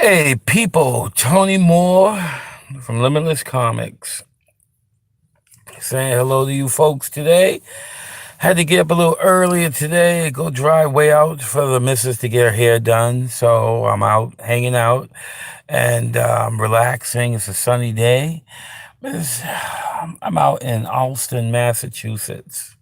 Hey, people, Tony Moore from Limitless Comics saying hello to you folks today. Had to get up a little earlier today, go drive way out for the missus to get her hair done. So I'm out hanging out and relaxing. It's a sunny day. I'm out in Alston, Massachusetts.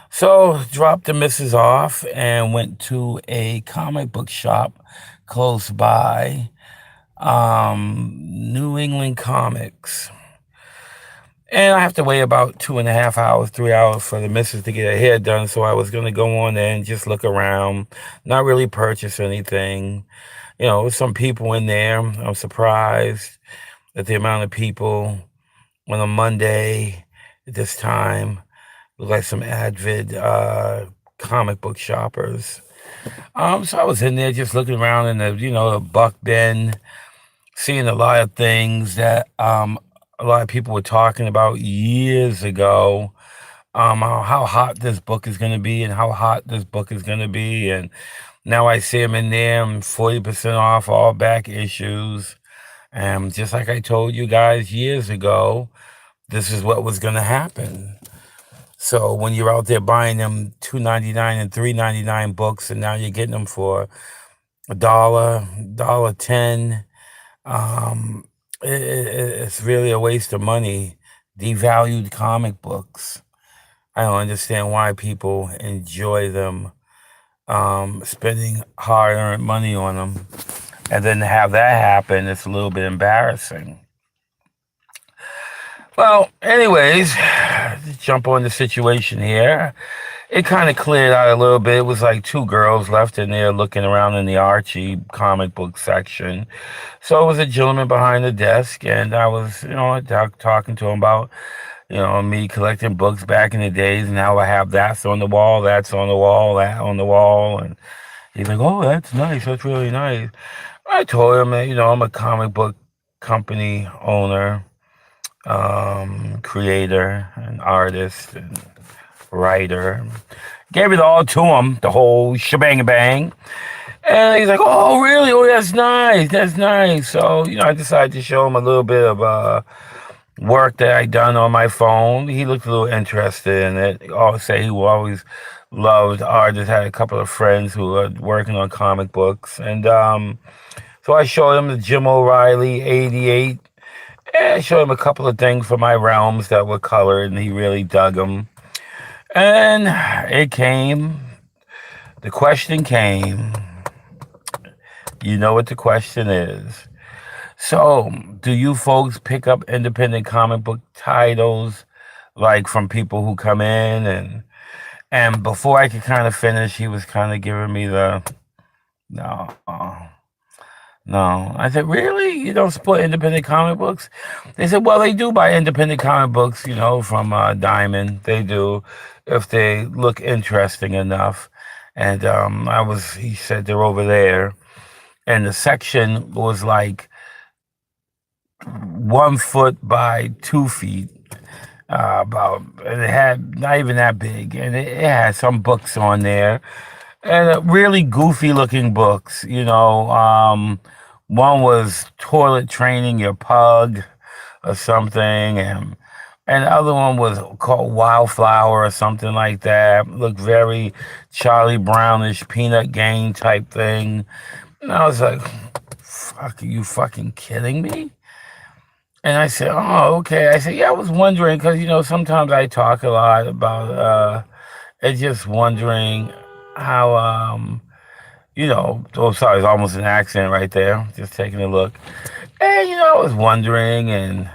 So dropped the missus off and went to a comic book shop close by. New England Comics. And I have to wait about 2.5 hours, 3 hours for the missus to get her hair done. So I was going to go on there and just look around, not really purchase anything. Some people in there. I'm surprised at the amount of people on a Monday at this time. Look like some avid comic book shoppers. So I was in there just looking around in the Buck Bin, seeing a lot of things that a lot of people were talking about years ago. How hot this book is going to be and how hot this book is going to be. And now I see them in there, 40% off all back issues. And just like I told you guys years ago, this is what was going to happen. So when you're out there buying them $2.99 and $3.99 books, and now you're getting them for $1, $1.10. It's really a waste of money. Devalued comic books. I don't understand why people enjoy them, spending hard-earned money on them, and then to have that happen, it's a little bit embarrassing. Well, anyways, to jump on the situation here. It kind of cleared out a little bit. It was like two girls left in there looking around in the Archie comic book section. So it was a gentleman behind the desk, and I was, talking to him about, me collecting books back in the days, and how I have that's on the wall, that's on the wall, that on the wall. And he's like, oh, that's nice. That's really nice. I told him that, I'm a comic book company owner, creator, and artist, and writer. Gave it all to him, the whole shebang bang. And he's like, oh, really? Oh, that's nice. That's nice. So, I decided to show him a little bit of work that I done on my phone. He looked a little interested in it. Say he always loved artists, had a couple of friends who were working on comic books. And so I showed him the Jim O'Reilly 88. And I showed him a couple of things for my realms that were colored, and he really dug them. And the question came. You know what the question is. So, do you folks pick up independent comic book titles, like from people who come in? And before I could kind of finish, he was kind of giving me the, no, no. I said, really? You don't support independent comic books? They said, well, they do buy independent comic books, from Diamond. They do, if they look interesting enough. And he said they're over there. And the section was like 1 foot by 2 feet. And it had not even that big. And it had some books on there. And really goofy looking books, one was toilet training your pug or something, and the other one was called Wildflower or something like that. Looked very Charlie Brownish, Peanut Gang type thing. And I was like, fuck, are you fucking kidding me? And I said, oh, okay. I said, yeah, I was wondering, because, sometimes I talk a lot about, just wondering how, oh, sorry, it's almost an accident right there. Just taking a look. And, I was wondering, and,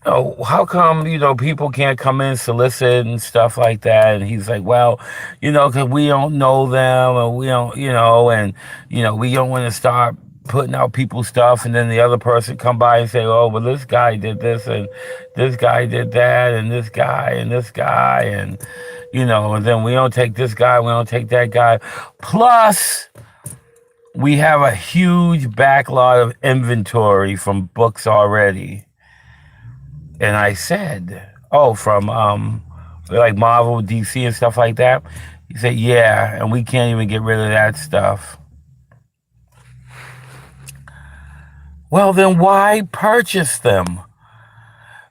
how come, people can't come in, solicit and stuff like that? And he's like, well, because we don't know them, and we don't, we don't want to start putting out people's stuff, and then the other person come by and say, oh, well, this guy did this, and this guy did that, and this guy, and this guy, and, and then we don't take this guy, we don't take that guy. Plus, we have a huge backlog of inventory from books already. And I said, oh, from like Marvel, DC, and stuff like that? He said, yeah, and we can't even get rid of that stuff. Well, then why purchase them?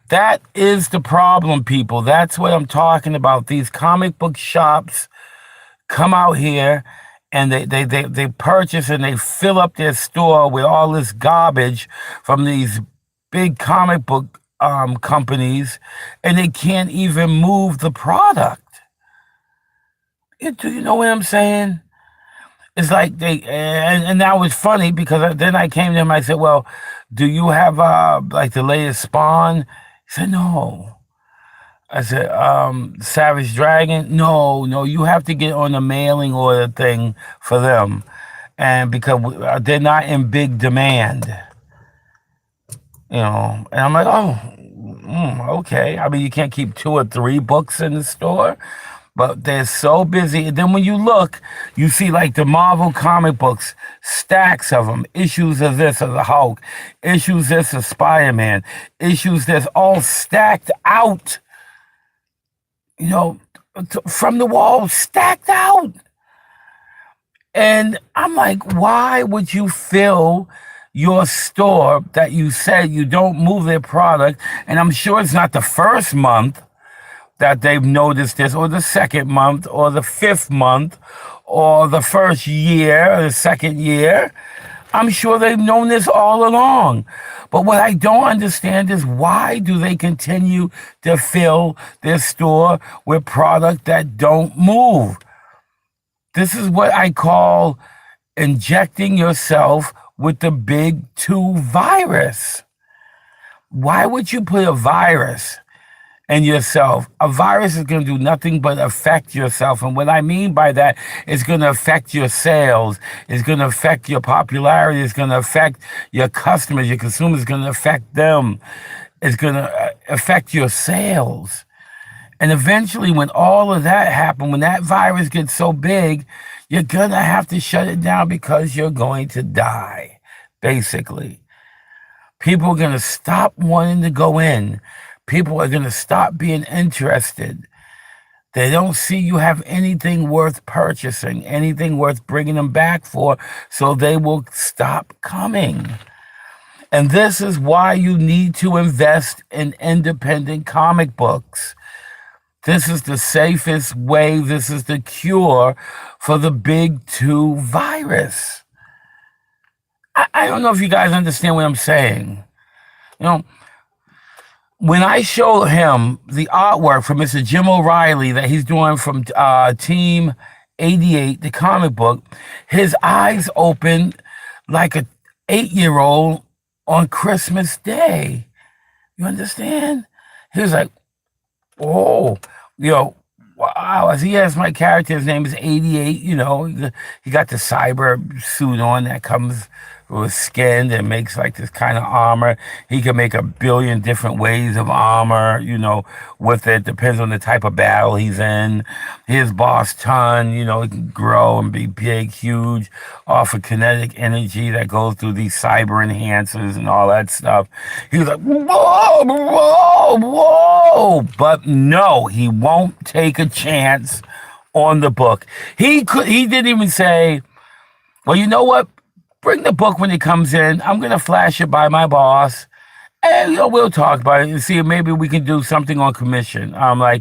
That is the problem, people. That's what I'm talking about. These comic book shops come out here and they purchase and they fill up their store with all this garbage from these big comic book companies, and they can't even move the product. Do you know what I'm saying? It's like and that was funny because then I came to him. I said, "Well, do you have like the latest Spawn?" He said, "No." I said, Savage Dragon? No, no, you have to get on the mailing order thing for them. And because they're not in big demand, And I'm like, oh, okay. I mean, you can't keep 2 or 3 books in the store, but they're so busy. And then when you look, you see like the Marvel comic books, stacks of them, issues of this of the Hulk, issues this of Spider-Man, issues this, all stacked out you know, from the wall, stacked out. And I'm like, why would you fill your store that you said you don't move their product? And I'm sure it's not the first month that they've noticed this, or the second month, or the fifth month, or the first year, or the second year. I'm sure they've known this all along. But what I don't understand is why do they continue to fill their store with product that don't move? This is what I call injecting yourself with the big 2 virus. Why would you put a virus in yourself? A virus is going to do nothing but affect yourself. And what I mean by that is going to affect your sales. It's going to affect your popularity. It's going to affect your customers, your consumers. It's going to affect them. It's going to affect your sales. And eventually, when all of that happens, when that virus gets so big, you're going to have to shut it down because you're going to die, basically. People are going to stop wanting to go in. People are going to stop being interested. They don't see you have anything worth purchasing, anything worth bringing them back for, so they will stop coming. And this is why you need to invest in independent comic books. This is the safest way. This is the cure for the big 2 virus. I don't know if you guys understand what I'm saying. You know, when I showed him the artwork from Mr. Jim O'Reilly that he's doing from Team 88, the comic book, his eyes opened like a 8-year-old on Christmas Day. You understand? He was like, oh, wow. As he has my character, his name is 88, he got the cyber suit on that comes with skin that makes like this kind of armor. He can make a billion different ways of armor, with it. Depends on the type of battle he's in. His boss ton, he can grow and be big, huge, off of kinetic energy that goes through these cyber enhancers and all that stuff. He was like, whoa, whoa, whoa. But no, he won't take a chance on the book. He didn't even say, well, you know what? Bring the book when it comes in. I'm gonna flash it by my boss, and we'll talk about it and see if maybe we can do something on commission. What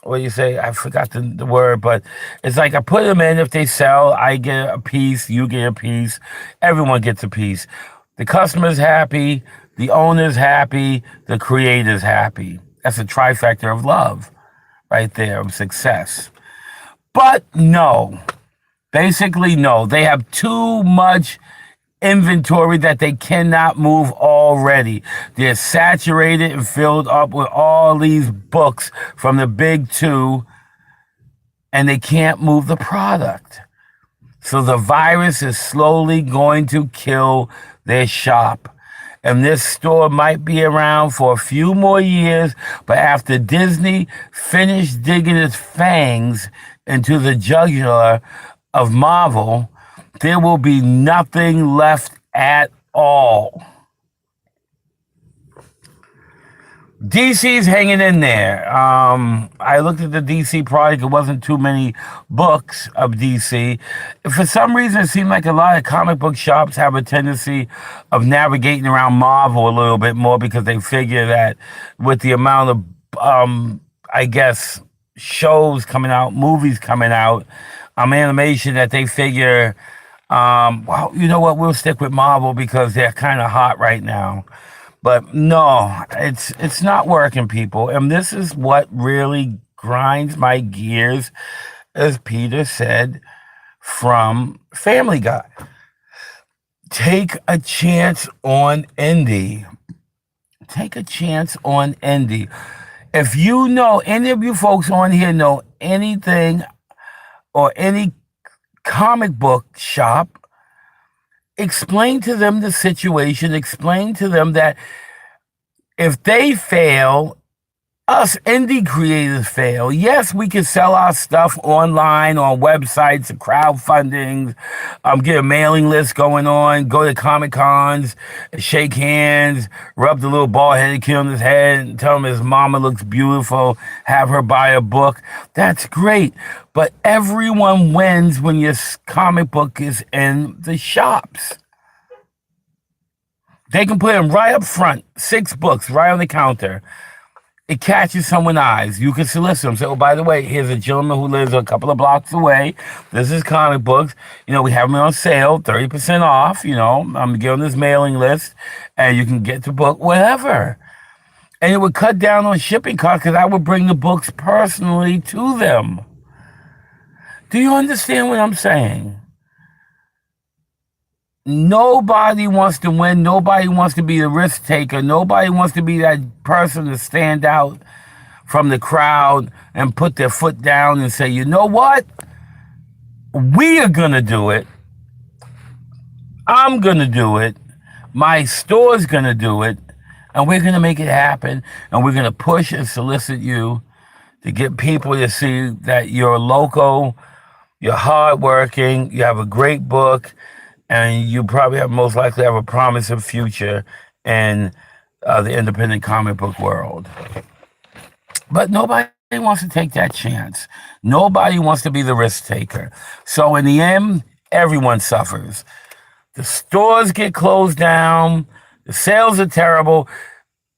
do you say? I forgot the word, but it's like I put them in. If they sell, I get a piece. You get a piece. Everyone gets a piece. The customer's happy. The owner's happy. The creator's happy. That's a trifecta of love, right there, of success. But no. Basically, no. They have too much inventory that they cannot move already. They're saturated and filled up with all these books from the big 2, and they can't move the product. So the virus is slowly going to kill their shop. And this store might be around for a few more years, but after Disney finished digging its fangs into the jugular of Marvel, there will be nothing left at all. DC's hanging in there. I looked at the DC product. It wasn't too many books of DC. For some reason, it seemed like a lot of comic book shops have a tendency of navigating around Marvel a little bit more because they figure that with the amount of, I guess, shows coming out, movies coming out, animation, that they figure, well, you know what? We'll stick with Marvel because they're kind of hot right now. But no, it's not working, people. And this is what really grinds my gears, as Peter said from Family Guy. Take a chance on indie. Take a chance on indie. If you know, any of you folks on here know anything or any comic book shop, explain to them the situation. Explain to them that if they fail, us indie creators fail. Yes, we can sell our stuff online on websites and crowdfundings, get a mailing list going on, go to Comic Cons, shake hands, rub the little bald headed kid on his head and tell him his mama looks beautiful, have her buy a book. That's great. But everyone wins when your comic book is in the shops. They can put them right up front, 6 books right on the counter. It catches someone's eyes. You can solicit them. Say, oh, by the way, here's a gentleman who lives a couple of blocks away. This is comic books. You know, we have them on sale, 30% off. You know, I'm giving this mailing list, and you can get the book, whatever. And it would cut down on shipping costs because I would bring the books personally to them. Do you understand what I'm saying? Nobody wants to win. Nobody wants to be the risk taker. Nobody wants to be that person to stand out from the crowd and put their foot down and say, you know what? We are going to do it. I'm going to do it. My store's going to do it. And we're going to make it happen. And we're going to push and solicit you to get people to see that you're local, you're hardworking, you have a great book, and you probably have most likely have a promising future in the independent comic book world. But nobody wants to take that chance. Nobody wants to be the risk taker. So in the end, everyone suffers. The stores get closed down. The sales are terrible.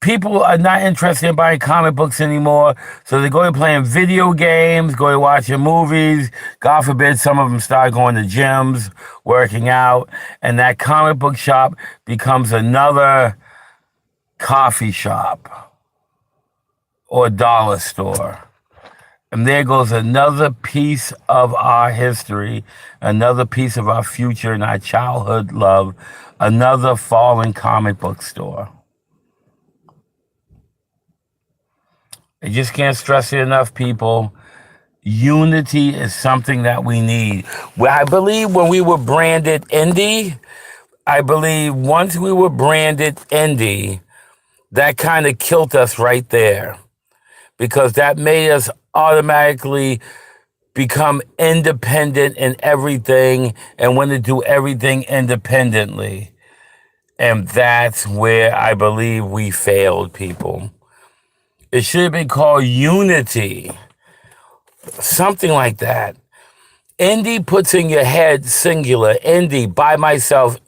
People are not interested in buying comic books anymore, so they go to playing video games, go to watching movies. God forbid some of them start going to gyms, working out, and that comic book shop becomes another coffee shop or dollar store. And there goes another piece of our history, another piece of our future and our childhood love, another fallen comic book store. I just can't stress it enough, people. Unity is something that we need. Well, I believe when we were branded indie, I believe once we were branded indie, that kind of killed us right there, because that made us automatically become independent in everything and want to do everything independently. And that's where I believe we failed, people. It should have been called Unity. Something like that. Indie puts in your head singular. Indie, by myself.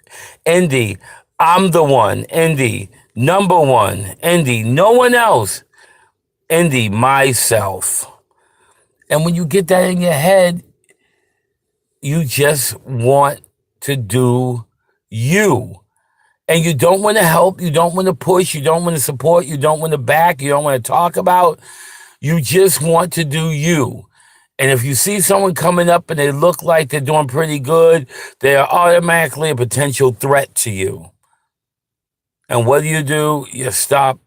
Indie, I'm the one. Indie, number one. Indie, no one else. Indie, myself. And when you get that in your head, you just want to do you. And you don't want to help, you don't want to push, you don't want to support, you don't want to back, you don't want to talk about. You just want to do you. And if you see someone coming up and they look like they're doing pretty good, they are automatically a potential threat to you. And what do? You stop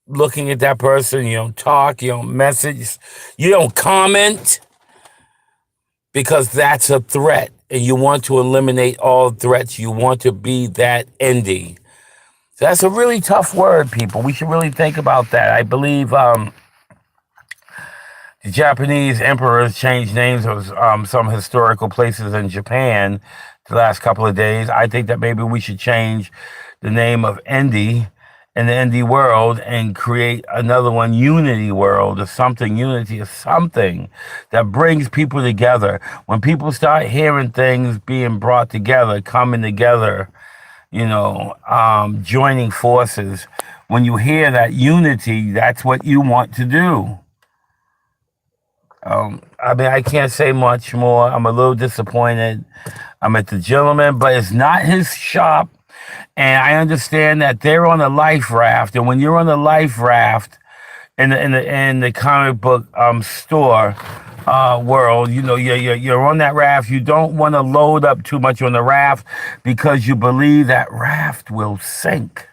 looking at that person, you don't talk, you don't message, you don't comment, because that's a threat. And you want to eliminate all threats. You want to be that indie. So that's a really tough word, people. We should really think about that. I believe the Japanese emperors changed names of some historical places in Japan the last couple of days. I think that maybe we should change the name of indie in the indie world and create another one, Unity World, or something. Unity is something that brings people together. When people start hearing things being brought together, coming together, joining forces, when you hear that unity, that's what you want to do. I mean, I can't say much more. I'm a little disappointed. I'm at the gentleman, but it's not his shop. And I understand that they're on a life raft, and when you're on a life raft in the comic book store world, you're on that raft. You don't want to load up too much on the raft because you believe that raft will sink,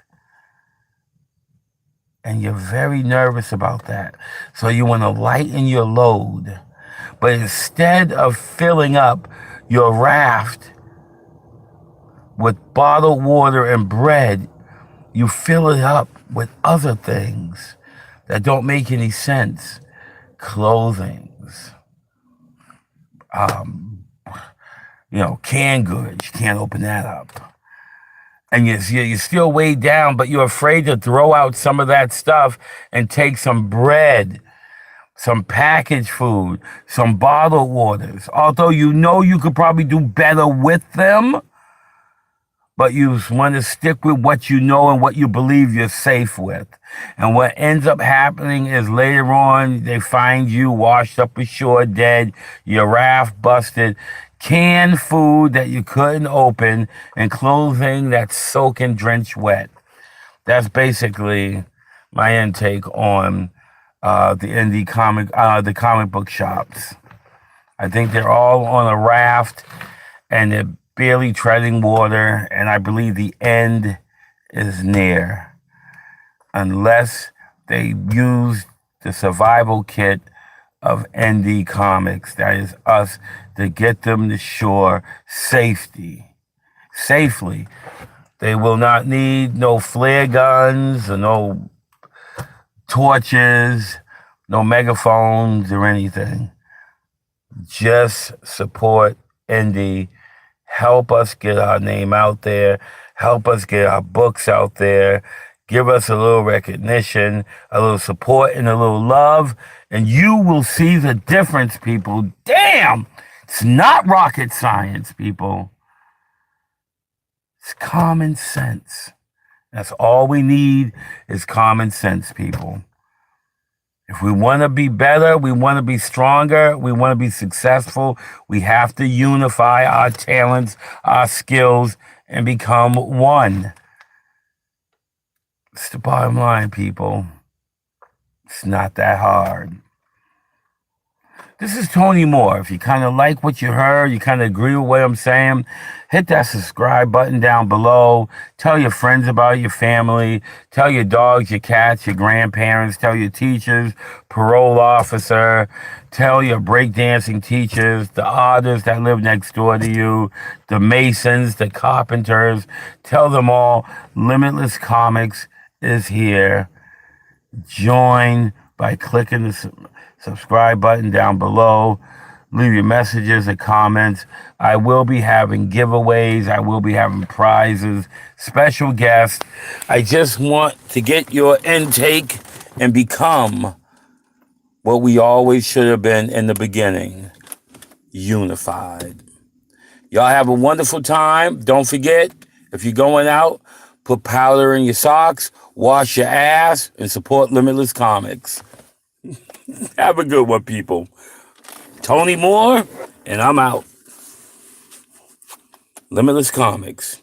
and you're very nervous about that. So you want to lighten your load, but instead of filling up your raft with bottled water and bread, you fill it up with other things that don't make any sense. Clothings, canned goods. You can't open that up. And you're still weighed down, but you're afraid to throw out some of that stuff and take some bread, some packaged food, some bottled waters. Although you could probably do better with them, but you want to stick with what you know and what you believe you're safe with. And what ends up happening is later on, they find you washed up ashore dead, your raft busted, canned food that you couldn't open, and clothing that's soaking drenched wet. That's basically my intake on the comic book shops. I think they're all on a raft and they're barely treading water, and I believe the end is near. Unless they use the survival kit of indie comics, that is us, to get them to shore safely. They will not need no flare guns or no torches, no megaphones or anything. Just support indie. Help us get our name out there. Help us get our books out there. Give us a little recognition, a little support, and a little love, and you will see the difference, people. Damn! It's not rocket science, people. It's common sense. That's all we need is common sense, people. If we want to be better, we want to be stronger, we want to be successful, we have to unify our talents, our skills, and become one. It's the bottom line, people. It's not that hard. This is Tony Moore. If you kind of like what you heard, you kind of agree with what I'm saying, hit that subscribe button down below. Tell your friends about your family. Tell your dogs, your cats, your grandparents. Tell your teachers, parole officer. Tell your breakdancing teachers, the artists that live next door to you, the masons, the carpenters. Tell them all Limitless Comics is here. Join by clicking the subscribe button down below. Leave your messages and comments. I will be having giveaways. I will be having prizes, special guests. I just want to get your intake and become what we always should have been in the beginning, unified. Y'all have a wonderful time. Don't forget, if you're going out, put powder in your socks, wash your ass, and support Limitless Comics. Have a good one, people. Tony Moore, and I'm out. Limitless Comics.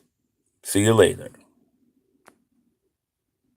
See you later.